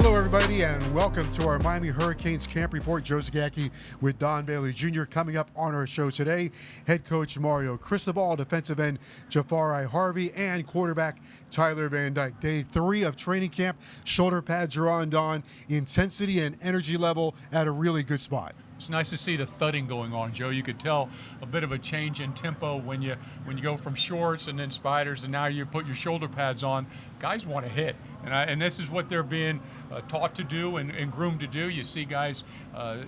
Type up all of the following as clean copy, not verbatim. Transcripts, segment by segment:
Hello, everybody, and welcome to our Miami Hurricanes Camp Report. Joe Zagacki with Don Bailey Jr. Coming up on our show today, head coach Mario Cristobal, defensive end Jafari Harvey, and quarterback Tyler Van Dyke. Day 3 of training camp. Shoulder pads are on, Don. Intensity and energy level at a really good spot. It's nice to see the thudding going on, Joe. You could tell a bit of a change in tempo when you go from shorts and then spiders, and now you put your shoulder pads on. Guys want to hit, and this is what they're being taught to do and groomed to do. You see guys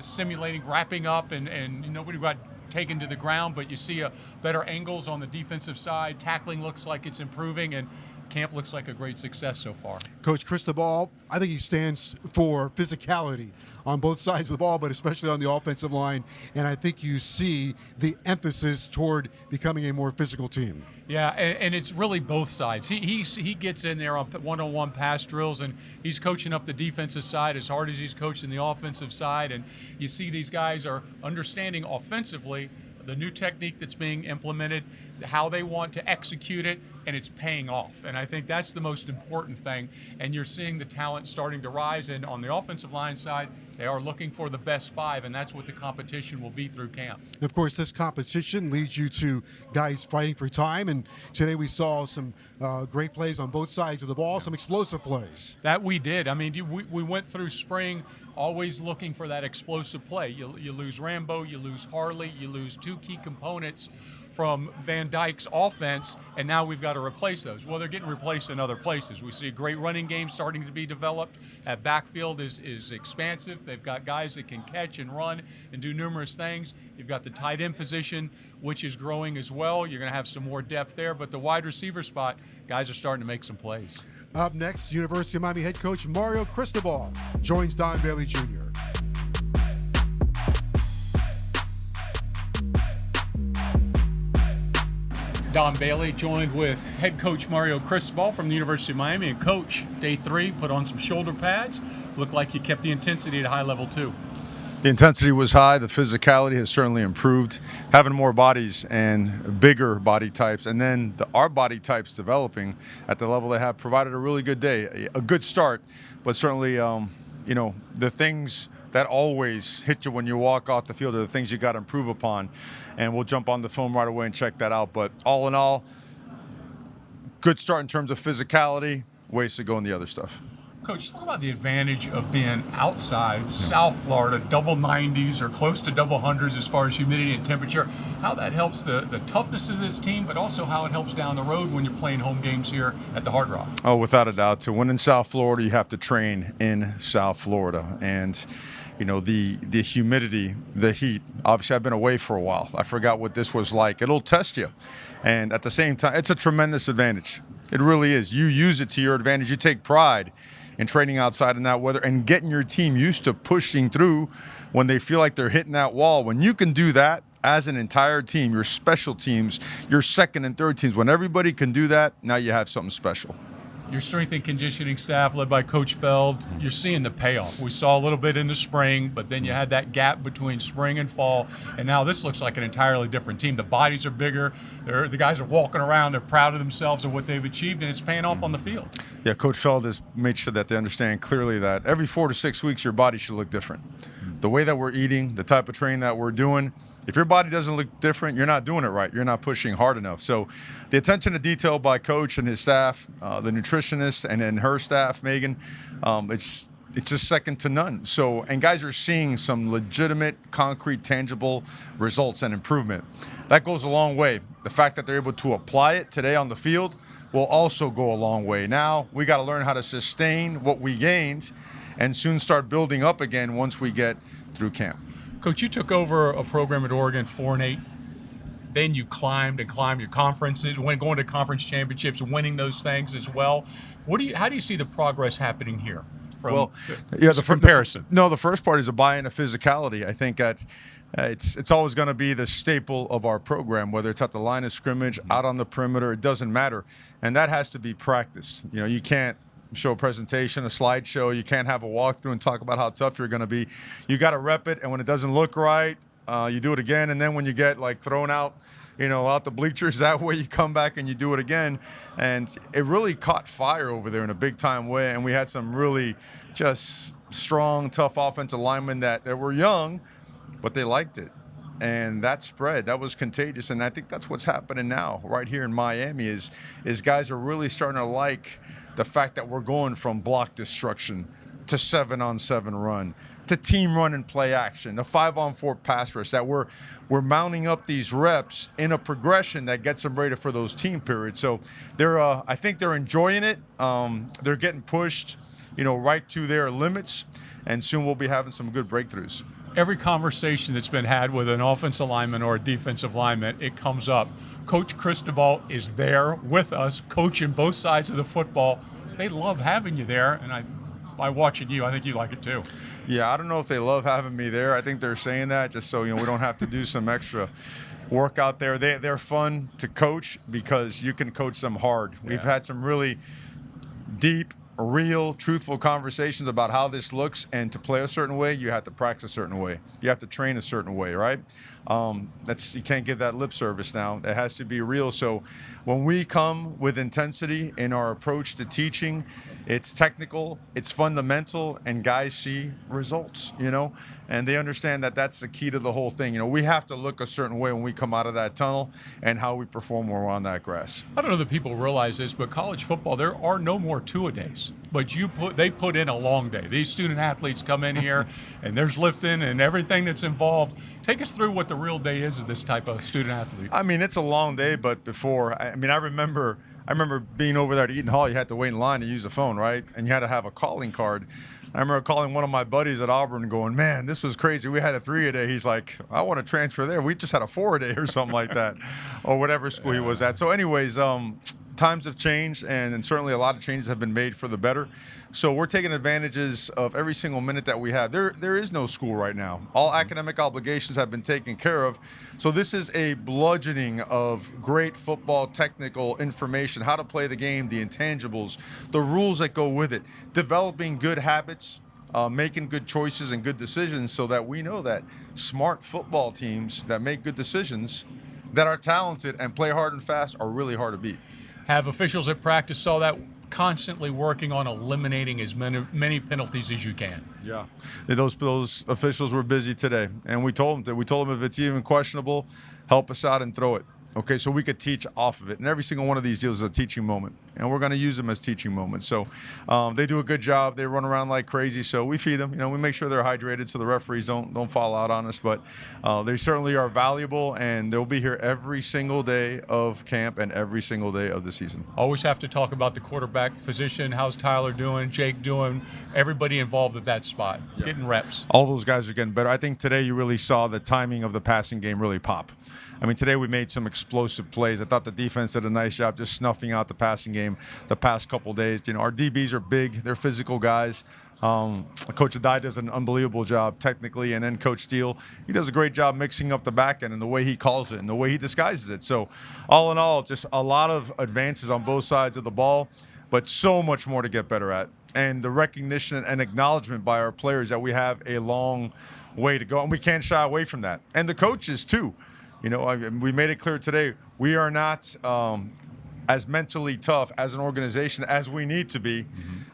simulating wrapping up, and nobody got taken to the ground, but you see better angles on the defensive side. Tackling looks like it's improving, and camp looks like a great success so far. Coach Cristobal, I think he stands for physicality on both sides of the ball, but especially on the offensive line. And I think you see the emphasis toward becoming a more physical team. Yeah, and it's really both sides. He gets in there on one-on-one pass drills, and he's coaching up the defensive side as hard as he's coaching the offensive side. And you see these guys are understanding offensively the new technique that's being implemented, how they want to execute it, and it's paying off. And I think that's the most important thing. And you're seeing the talent starting to rise. And on the offensive line side, they are looking for the best 5, and that's what the competition will be through camp. Of course, this competition leads you to guys fighting for time. And today we saw some great plays on both sides of the ball, some explosive plays. That we did. I mean, we went through spring always looking for that explosive play. You lose Rambo, you lose Harley, you lose 2 key components from Van Dyke's offense, and now we've got to replace those. Well, they're getting replaced in other places. We see a great running game starting to be developed. That backfield is expansive. They've got guys that can catch and run and do numerous things. You've got the tight end position, which is growing as well. You're going to have some more depth there, but the wide receiver spot, guys are starting to make some plays. Up next, University of Miami head coach Mario Cristobal joins Don Bailey Jr. Don Bailey joined with head coach Mario Cristobal from the University of Miami. And coach, day 3, put on some shoulder pads. Looked like you kept the intensity at a high level too. The intensity was high. The physicality has certainly improved. Having more bodies and bigger body types, and then our body types developing at the level they have provided a really good day, a good start. But certainly, the things that always hit you when you walk off the field are the things you got to improve upon. And we'll jump on the film right away and check that out. But all in all, good start in terms of physicality, ways to go in the other stuff. Coach, talk about the advantage of being outside, South Florida, double 90s or close to double 100s as far as humidity and temperature, how that helps the toughness of this team, but also how it helps down the road when you're playing home games here at the Hard Rock. Oh, without a doubt. To win in South Florida, you have to train in South Florida. And the humidity, the heat. Obviously, I've been away for a while. I forgot what this was like. It'll test you. And at the same time, it's a tremendous advantage. It really is. You use it to your advantage. You take pride in training outside in that weather and getting your team used to pushing through when they feel like they're hitting that wall. When you can do that as an entire team, your special teams, your second and third teams, when everybody can do that, now you have something special. Your strength and conditioning staff led by Coach Feld, you're seeing the payoff. We saw a little bit in the spring, but then you had that gap between spring and fall, and now this looks like an entirely different team. The bodies are bigger. The guys are walking around. They're proud of themselves and what they've achieved, and it's paying off on the field. Yeah, Coach Feld has made sure that they understand clearly that every 4 to 6 weeks your body should look different. The way that we're eating, the type of training that we're doing, if your body doesn't look different, you're not doing it right. You're not pushing hard enough. So the attention to detail by Coach and his staff, the nutritionist and then her staff, Megan, it's just second to none. So, and guys are seeing some legitimate, concrete, tangible results and improvement. That goes a long way. The fact that they're able to apply it today on the field will also go a long way. Now we got to learn how to sustain what we gained and soon start building up again once we get through camp. Coach, you took over a program at Oregon 4-8. Then you climbed your conferences, going to conference championships, winning those things as well. How do you see the progress happening here? The comparison. The first part is a buy-in of physicality. I think that it's always going to be the staple of our program, whether it's at the line of scrimmage, out on the perimeter, it doesn't matter. And that has to be practiced. You can't show a presentation, a slideshow. You can't have a walkthrough and talk about how tough you're going to be. You got to rep it, and when it doesn't look right, you do it again. And then when you get thrown out, out the bleachers. That way you come back and you do it again. And it really caught fire over there in a big-time way. And we had some really just strong, tough offensive linemen that were young, but they liked it. And that spread, that was contagious. And I think that's what's happening now right here in Miami is guys are really starting to like the fact that we're going from block destruction to 7-on-7 run, to team run and play action, a 5-on-4 pass rush, that we're mounting up these reps in a progression that gets them ready for those team periods. So I think they're enjoying it. They're getting pushed, right to their limits, and soon we'll be having some good breakthroughs. Every conversation that's been had with an offensive lineman or a defensive lineman, it comes up. Coach Cristobal is there with us, coaching both sides of the football. They love having you there, and by watching you, I think you like it too. Yeah, I don't know if they love having me there. I think they're saying that just so we don't have to do some extra work out there. They're fun to coach because you can coach them hard. Yeah. We've had some really deep, real, truthful conversations about how this looks, and to play a certain way, you have to practice a certain way. You have to train a certain way, right? You can't give that lip service now. It has to be real. So when we come with intensity in our approach to teaching, it's technical, it's fundamental, and guys see results, and they understand that that's the key to the whole thing. We have to look a certain way when we come out of that tunnel and how we perform when we're on that grass. I don't know that people realize this, but college football, there are no more two-a-days. But they put in a long day. These student athletes come in here, and there's lifting and everything that's involved. Take us through what the real day is of this type of student athlete. I mean, it's a long day, but I remember being over there at Eaton Hall. You had to wait in line to use the phone, right? And you had to have a calling card. I remember calling one of my buddies at Auburn going, man, this was crazy. We had a 3-a-day. He's like, I want to transfer there. We just had a 4-a-day or something like that, or whatever school he was at. So anyways, times have changed, and certainly a lot of changes have been made for the better. So we're taking advantages of every single minute that we have. There is no school right now. All academic obligations have been taken care of. So this is a bludgeoning of great football technical information, how to play the game, the intangibles, the rules that go with it, developing good habits, making good choices and good decisions, so that we know that smart football teams that make good decisions, that are talented and play hard and fast, are really hard to beat. Have officials at practice saw that, constantly working on eliminating as many penalties as you can. Yeah, those officials were busy today, and we told them if it's even questionable, help us out and throw it. Okay, so we could teach off of it. And every single one of these deals is a teaching moment, and we're going to use them as teaching moments. So they do a good job. They run around like crazy, so we feed them. We make sure they're hydrated so the referees don't fall out on us. But they certainly are valuable, and they'll be here every single day of camp and every single day of the season. Always have to talk about the quarterback position. How's Tyler doing? Jake doing? Everybody involved at that spot, getting reps. All those guys are getting better. I think today you really saw the timing of the passing game really pop. I mean, today we made some explosive plays. I thought the defense did a nice job just snuffing out the passing game the past couple days. Our DBs are big. They're physical guys. Coach Dyke does an unbelievable job technically, and then Coach Steele, he does a great job mixing up the back end and the way he calls it and the way he disguises it. So all in all, just a lot of advances on both sides of the ball, but so much more to get better at. And the recognition and acknowledgement by our players that we have a long way to go, and we can't shy away from that. And the coaches too. We made it clear today, we are not as mentally tough as an organization as we need to be.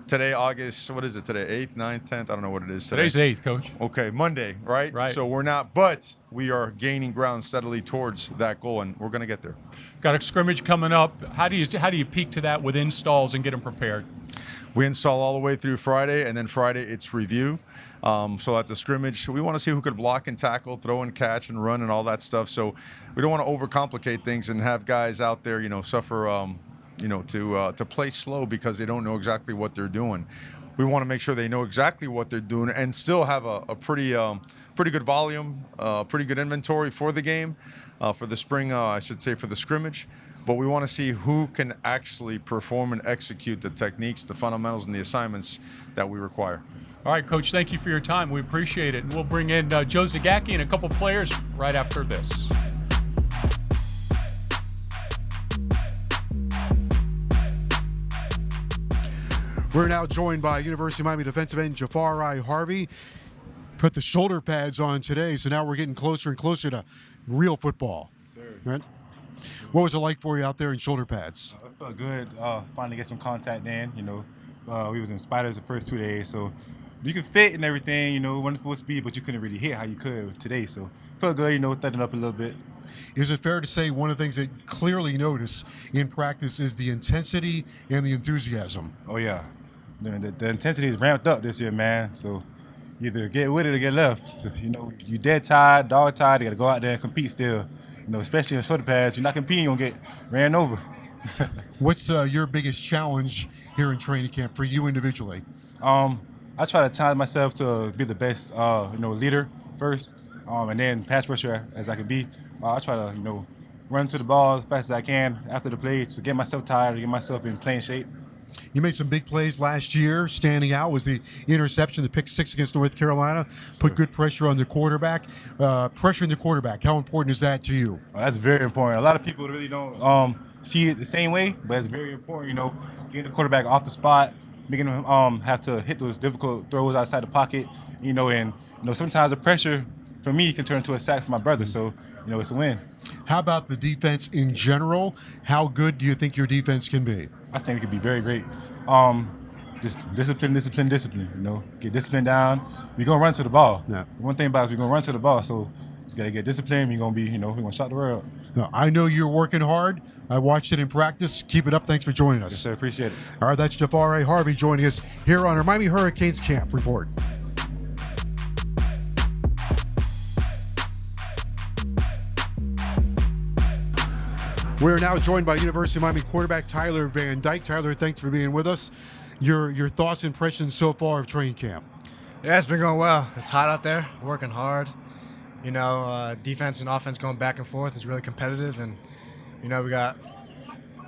Today, August, what is it today, 8th, 9th, 10th? I don't know what it is today. Today's 8th, Coach. Okay, Monday, right? Right. So we're not, but we are gaining ground steadily towards that goal, and we're going to get there. Got a scrimmage coming up. How do you peak to that with installs and get them prepared? We install all the way through Friday, and then Friday it's review. So at the scrimmage, we want to see who could block and tackle, throw and catch and run and all that stuff. So we don't want to overcomplicate things and have guys out there, suffer, to play slow because they don't know exactly what they're doing. We want to make sure they know exactly what they're doing and still have a pretty good volume, pretty good inventory for the game, for the spring, for the scrimmage. But we want to see who can actually perform and execute the techniques, the fundamentals, and the assignments that we require. All right, Coach, thank you for your time. We appreciate it. And we'll bring in Joe Zagacki and a couple players right after this. We're now joined by University of Miami defensive end Jafari Harvey. Put the shoulder pads on today, so now we're getting closer and closer to real football. Sir. Right? What was it like for you out there in shoulder pads? It felt good. Finally get some contact in. We was in spiders the first 2 days, so you could fit and everything. Went full speed, but you couldn't really hit how you could today. So it felt good. Thudding up a little bit. Is it fair to say one of the things that clearly notice in practice is the intensity and the enthusiasm? Oh yeah, the intensity is ramped up this year, man. So either get with it or get left. So, you dead tired, dog tired. You got to go out there and compete still. Especially in shoulder pads. You're not competing, you're gonna get ran over. What's your biggest challenge here in training camp for you individually? I try to challenge myself to be the best, leader first, and then pass rusher as I can be. I try to, run to the ball as fast as I can after the play to get myself tired, to get myself in playing shape. You made some big plays last year. Standing out was the interception, the pick 6 against North Carolina. Put good pressure on the quarterback. Pressuring the quarterback, how important is that to you? That's very important. A lot of people really don't see it the same way, but it's very important, getting the quarterback off the spot, making him have to hit those difficult throws outside the pocket, and sometimes the pressure for me can turn into a sack for my brother, so it's a win. How about the defense in general? How good do you think your defense can be? I think it could be very great. Just discipline. Get discipline down. We're gonna run to the ball. Yeah. One thing about it is we're gonna run to the ball, so you gotta get disciplined. We're gonna be, we're gonna shot the world. No, I know you're working hard. I watched it in practice. Keep it up. Thanks for joining us. Yes, sir. Appreciate it. All right, that's Jafari Harvey joining us here on our Miami Hurricanes Camp Report. We're now joined by University of Miami quarterback Tyler Van Dyke. Tyler, thanks for being with us. Your thoughts, impressions so far of training camp? Yeah, it's been going well. It's hot out there, working hard. Defense and offense going back and forth is really competitive. And, we got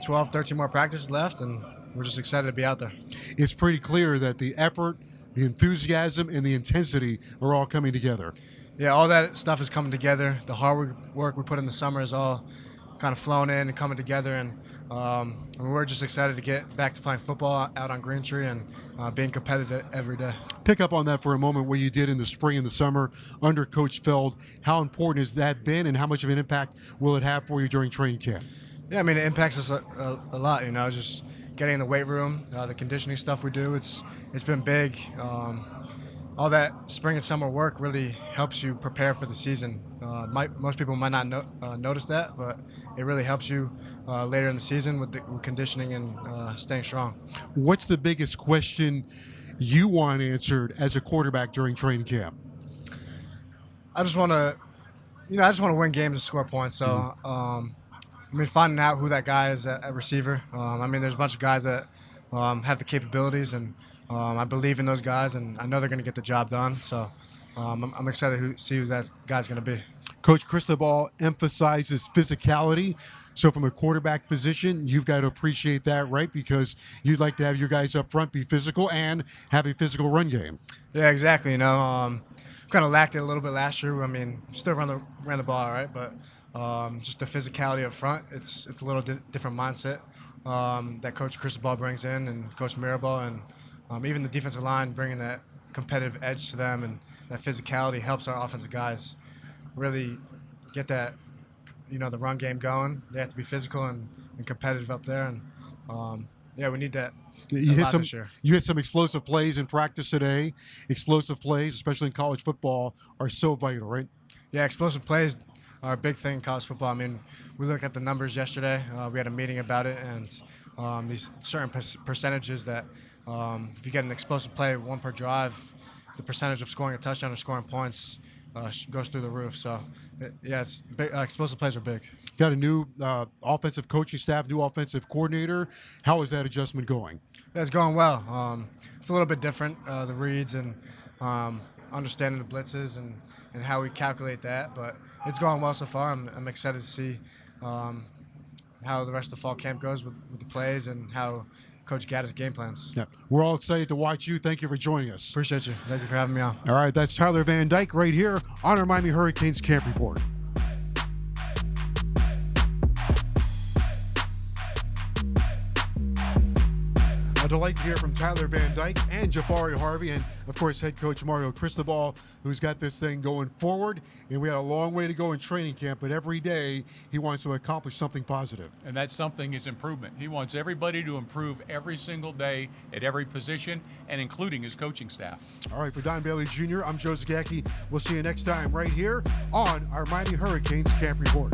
12, 13 more practices left, and we're just excited to be out there. It's pretty clear that the effort, the enthusiasm, and the intensity are all coming together. Yeah, all that stuff is coming together. The hard work we put in the summer is all kind of flown in and coming together, and we're just excited to get back to playing football out on Green Tree and being competitive every day. Pick up on that for a moment, what you did in the spring and the summer under Coach Feld. How important has that been, and how much of an impact will it have for you during training camp? Yeah, it impacts us a lot, just getting in the weight room, the conditioning stuff we do, it's been big. All that spring and summer work really helps you prepare for the season. Most people might not notice that, but it really helps you later in the season with conditioning and staying strong. What's the biggest question you want answered as a quarterback during training camp? I just want to, win games and score points. So, finding out who that guy is at receiver. There's a bunch of guys that have the capabilities, and I believe in those guys, and I know they're going to get the job done. So I'm excited to see who that guy's going to be. Coach Cristobal emphasizes physicality. So from a quarterback position, you've got to appreciate that, right? Because you'd like to have your guys up front be physical and have a physical run game. Yeah, exactly. Kind of lacked it a little bit last year. Still ran the ball, all right, but just the physicality up front, it's a little different mindset that Coach Cristobal brings in, and Coach Mirabal, and even the defensive line bringing that competitive edge to them, and that physicality helps our offensive guys really get that, the run game going. They have to be physical and competitive up there, and we need that. You hit some explosive plays in practice today. Explosive plays, especially in college football, are so vital, right? Yeah, explosive plays are a big thing in college football. We looked at the numbers yesterday. We had a meeting about it, and these certain percentages that if you get an explosive play, one per drive, the percentage of scoring a touchdown or scoring points goes through the roof. So, it's big, explosive plays are big. Got a new offensive coaching staff, new offensive coordinator. How is that adjustment going? Yeah, it's going well. It's a little bit different, the reads and understanding the blitzes and how we calculate that. But it's going well so far. I'm excited to see how the rest of the fall camp goes with the plays and how Coach Gaddis game plans. Yeah, we're all excited to watch you. Thank you for joining us. Appreciate you. Thank you for having me on. All right, that's Tyler Van Dyke right here on our Miami Hurricanes Camp Report. delight to hear from Tyler Van Dyke and Jafari Harvey, and of course head coach Mario Cristobal, who's got this thing going forward. And we had a long way to go in training camp, but every day he wants to accomplish something positive. And that something is improvement. He wants everybody to improve every single day at every position, and including his coaching staff. All right, for Don Bailey Jr., I'm Joe Zagacki. We'll see you next time right here on our Mighty Hurricanes Camp Report.